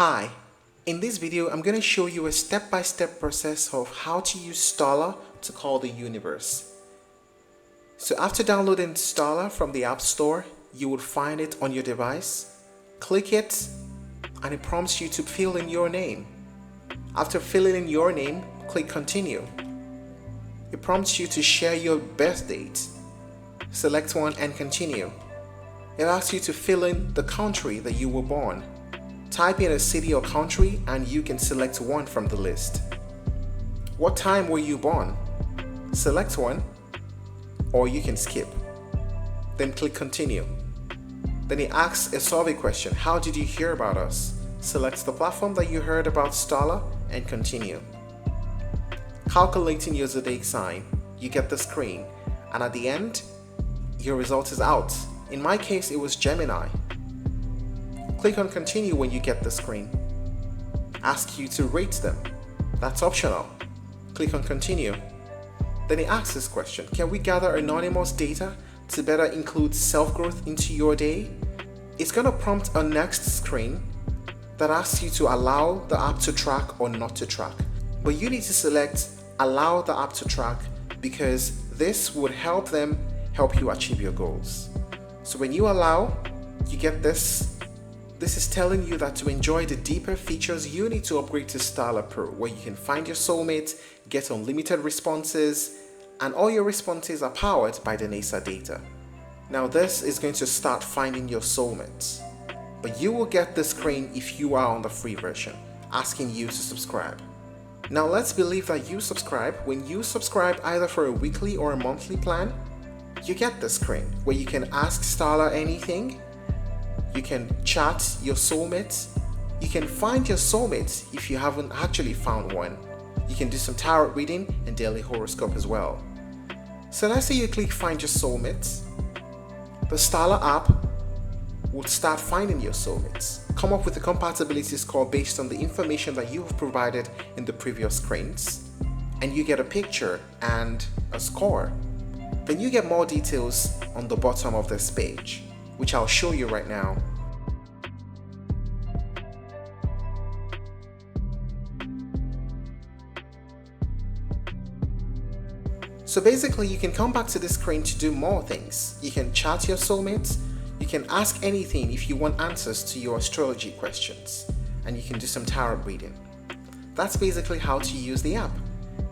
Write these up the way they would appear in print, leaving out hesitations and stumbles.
Hi, in this video I'm going to show you a step-by-step process of how to use Starla to call the universe. So after downloading Starla from the App Store, you will find it on your device. Click it and it prompts you to fill in your name. After filling in your name, click continue. It prompts you to share your birth date. Select one and continue. It asks you to fill in the country that you were born. Type in a city or country and you can select one from the list. What time were you born? Select one, or you can skip. Then click continue. Then it asks a survey question. How did you hear about us? Select the platform that you heard about Starla and continue. Calculating your zodiac sign. You get the screen, and at the end, your result is out. In my case, it was Gemini. Click on continue when you get the screen. Ask you to rate them. That's optional. Click on continue. Then it asks this question: can we gather anonymous data to better include self-growth into your day? It's going to prompt a next screen that asks you to allow the app to track or not to track. But you need to select allow the app to track because this would help you achieve your goals. So when you allow, you get this. This is telling you that to enjoy the deeper features, you need to upgrade to Starla Pro, where you can find your soulmate, get unlimited responses, and all your responses are powered by the NASA data. Now this is going to start finding your soulmates, but you will get the screen if you are on the free version, asking you to subscribe. Now let's believe that you subscribe. When you subscribe either for a weekly or a monthly plan, you get the screen where you can ask Starla anything. You can chat your soulmate. You can find your soulmate if you haven't actually found one. You can do some tarot reading and daily horoscope as well. So let's say you click find your soulmate. The Starla app will start finding your soulmates. Come up with a compatibility score based on the information that you have provided in the previous screens. And you get a picture and a score. Then you get more details on the bottom of this page, which I'll show you right now. So basically you can come back to this screen to do more things. You can chat your soulmates, you can ask anything if you want answers to your astrology questions, and you can do some tarot reading. That's basically how to use the app,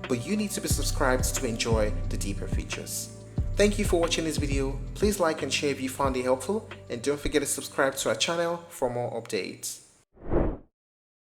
but you need to be subscribed to enjoy the deeper features. Thank you for watching this video. Please like and share if you found it helpful, and don't forget to subscribe to our channel for more updates.